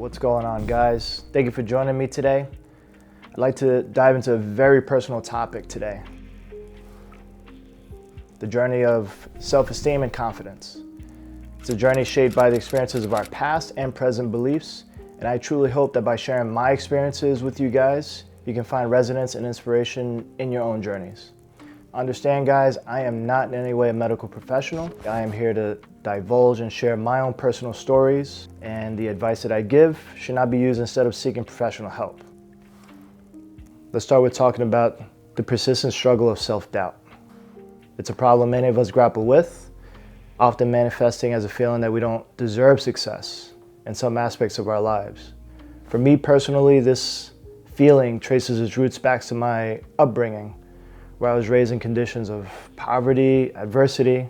What's going on, guys? Thank you for joining me today. I'd like to dive into a very personal topic today. The journey of self-esteem and confidence. It's a journey shaped by the experiences of our past and present beliefs, and I truly hope that by sharing my experiences with you guys, you can find resonance and inspiration in your own journeys. Understand, guys, I am not in any way a medical professional. I am here to divulge and share my own personal stories, and the advice that I give should not be used instead of seeking professional help. Let's start with talking about the persistent struggle of self-doubt. It's a problem many of us grapple with, often manifesting as a feeling that we don't deserve success in some aspects of our lives. For me personally, this feeling traces its roots back to my upbringing, where I was raised in conditions of poverty, adversity,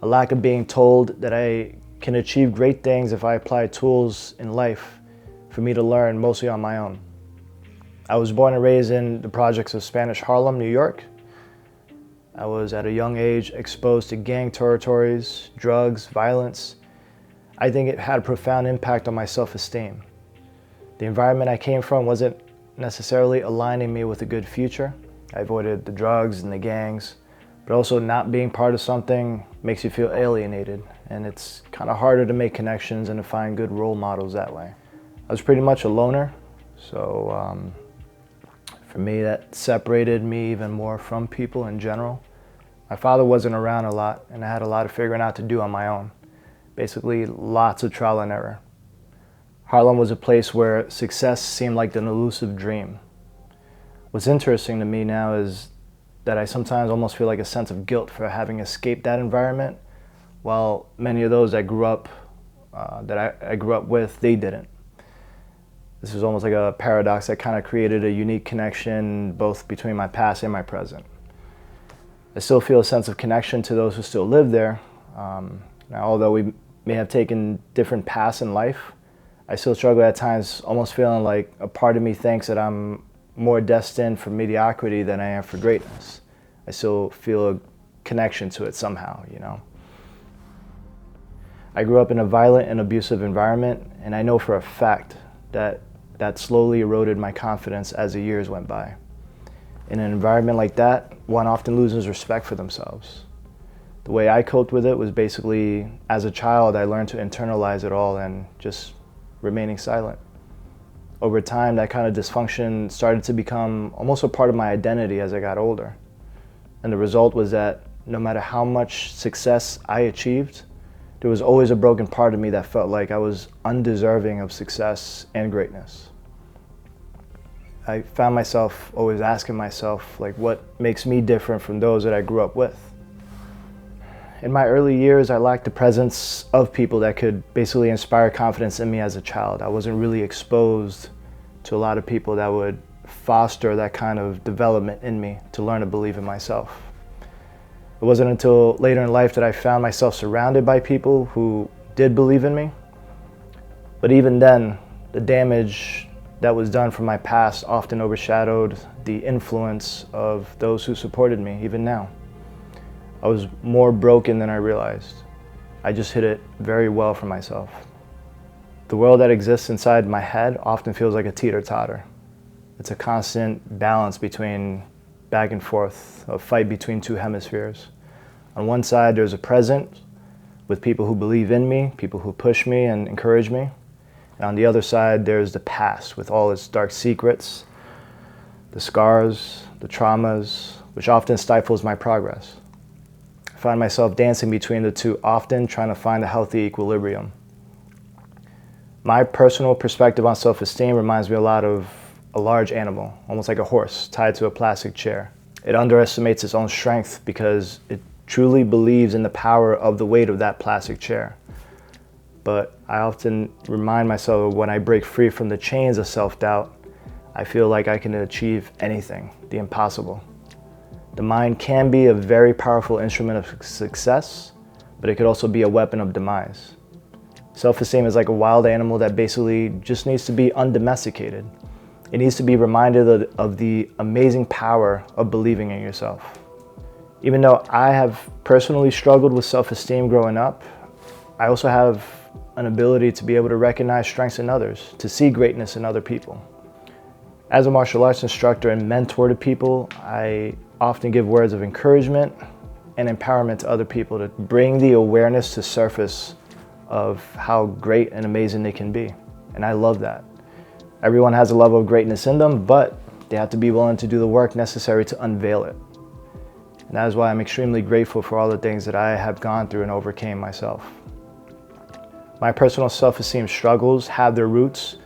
a lack of being told that I can achieve great things if I apply tools in life for me to learn mostly on my own. I was born and raised in the projects of Spanish Harlem, New York. I was at a young age exposed to gang territories, drugs, violence. I think it had a profound impact on my self-esteem. The environment I came from wasn't necessarily aligning me with a good future. I avoided the drugs and the gangs, but also not being part of something makes you feel alienated, and it's kind of harder to make connections and to find good role models that way. I was pretty much a loner, so for me that separated me even more from people in general. My father wasn't around a lot, and I had a lot of figuring out to do on my own. Basically, lots of trial and error. Harlem was a place where success seemed like an elusive dream. What's interesting to me now is that I sometimes almost feel like a sense of guilt for having escaped that environment, while many of those I grew up with, they didn't. This was almost like a paradox that kind of created a unique connection both between my past and my present. I still feel a sense of connection to those who still live there. Now, although we may have taken different paths in life, I still struggle at times, almost feeling like a part of me thinks that I'm more destined for mediocrity than I am for greatness. I still feel a connection to it somehow, you know. I grew up in a violent and abusive environment, and I know for a fact that that slowly eroded my confidence as the years went by. In an environment like that, one often loses respect for themselves. The way I coped with it was basically, as a child, I learned to internalize it all and just remaining silent. Over time, that kind of dysfunction started to become almost a part of my identity as I got older. And the result was that no matter how much success I achieved, there was always a broken part of me that felt like I was undeserving of success and greatness. I found myself always asking myself, like, what makes me different from those that I grew up with? In my early years, I lacked the presence of people that could basically inspire confidence in me as a child. I wasn't really exposed to a lot of people that would foster that kind of development in me to learn to believe in myself. It wasn't until later in life that I found myself surrounded by people who did believe in me. But even then, the damage that was done from my past often overshadowed the influence of those who supported me, even now. I was more broken than I realized. I just hid it very well from myself. The world that exists inside my head often feels like a teeter-totter. It's a constant balance between back and forth, a fight between two hemispheres. On one side, there's a present with people who believe in me, people who push me and encourage me. And on the other side, there's the past with all its dark secrets, the scars, the traumas, which often stifles my progress. I find myself dancing between the two, often trying to find a healthy equilibrium. My personal perspective on self-esteem reminds me a lot of a large animal, almost like a horse tied to a plastic chair. It underestimates its own strength because it truly believes in the power of the weight of that plastic chair. But I often remind myself when I break free from the chains of self-doubt, I feel like I can achieve anything, the impossible. The mind can be a very powerful instrument of success, but it could also be a weapon of demise. Self-esteem is like a wild animal that basically just needs to be undomesticated. It needs to be reminded of the amazing power of believing in yourself. Even though I have personally struggled with self-esteem growing up, I also have an ability to be able to recognize strengths in others, to see greatness in other people. As a martial arts instructor and mentor to people, I often give words of encouragement and empowerment to other people to bring the awareness to surface of how great and amazing they can be. And I love that. Everyone has a level of greatness in them, but they have to be willing to do the work necessary to unveil it. And that is why I'm extremely grateful for all the things that I have gone through and overcame myself. My personal self-esteem struggles have their roots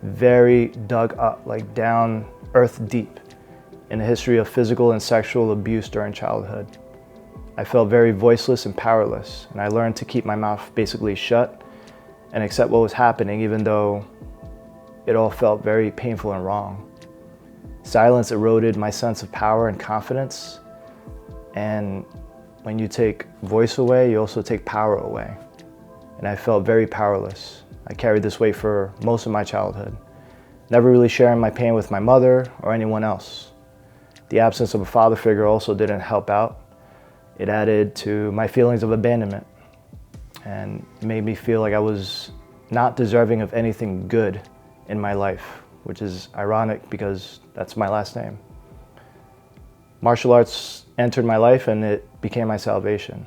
very dug up, like down earth deep, in a history of physical and sexual abuse during childhood. I felt very voiceless and powerless, and I learned to keep my mouth basically shut and accept what was happening, even though it all felt very painful and wrong. Silence eroded my sense of power and confidence, and when you take voice away, you also take power away. And I felt very powerless. I carried this weight for most of my childhood, never really sharing my pain with my mother or anyone else. The absence of a father figure also didn't help out. It added to my feelings of abandonment and made me feel like I was not deserving of anything good in my life, which is ironic because that's my last name. Martial arts entered my life and it became my salvation.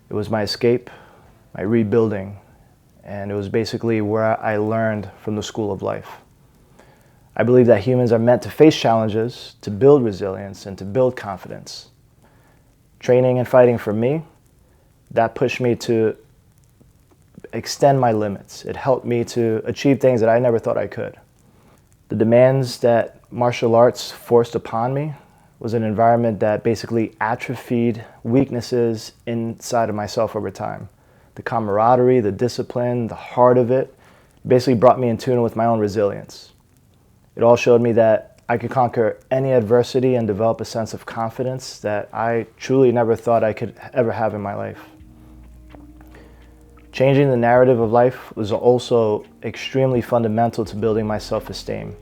It was my escape, my rebuilding, and it was basically where I learned from the school of life. I believe that humans are meant to face challenges, to build resilience, and to build confidence. Training and fighting for me, that pushed me to extend my limits. It helped me to achieve things that I never thought I could. The demands that martial arts forced upon me was an environment that basically atrophied weaknesses inside of myself over time. The camaraderie, the discipline, the heart of it basically brought me in tune with my own resilience. It all showed me that I could conquer any adversity and develop a sense of confidence that I truly never thought I could ever have in my life. Changing the narrative of life was also extremely fundamental to building my self-esteem.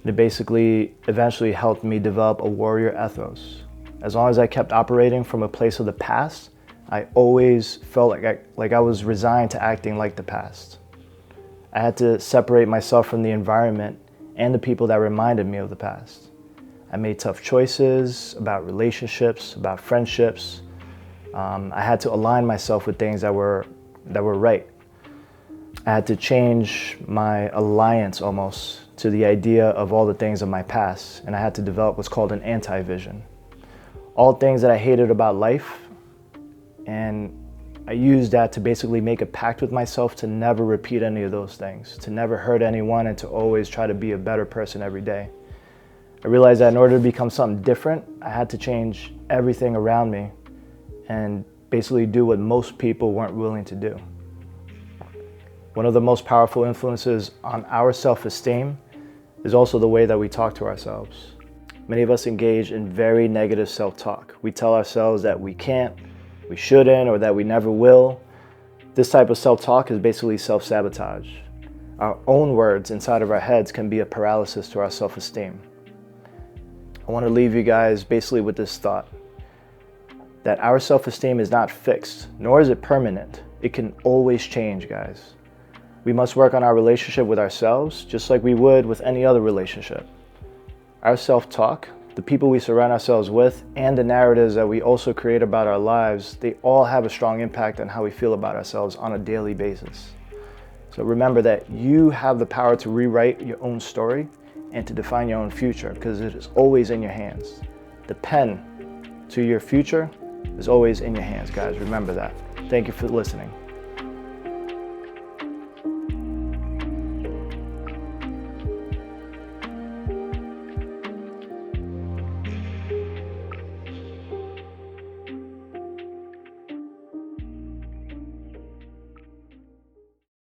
It basically eventually helped me develop a warrior ethos. As long as I kept operating from a place of the past, I always felt like I was resigned to acting like the past. I had to separate myself from the environment and the people that reminded me of the past. I made tough choices about relationships, about friendships. I had to align myself with things that were right. I had to change my alliance almost to the idea of all the things of my past, and I had to develop what's called an anti-vision. All things that I hated about life, and I used that to basically make a pact with myself to never repeat any of those things, to never hurt anyone, and to always try to be a better person every day. I realized that in order to become something different, I had to change everything around me and basically do what most people weren't willing to do. One of the most powerful influences on our self-esteem is also the way that we talk to ourselves. Many of us engage in very negative self-talk. We tell ourselves that we can't, we shouldn't, or that we never will. This type of self-talk is basically self-sabotage. Our own words inside of our heads can be a paralysis to our self-esteem. I want to leave you guys basically with this thought, that our self-esteem is not fixed, nor is it permanent. It can always change, guys. We must work on our relationship with ourselves, just like we would with any other relationship. Our self-talk, the people we surround ourselves with, and the narratives that we also create about our lives, they all have a strong impact on how we feel about ourselves on a daily basis. So remember that you have the power to rewrite your own story and to define your own future, because it is always in your hands. The pen to your future is always in your hands, guys. Remember that. Thank you for listening.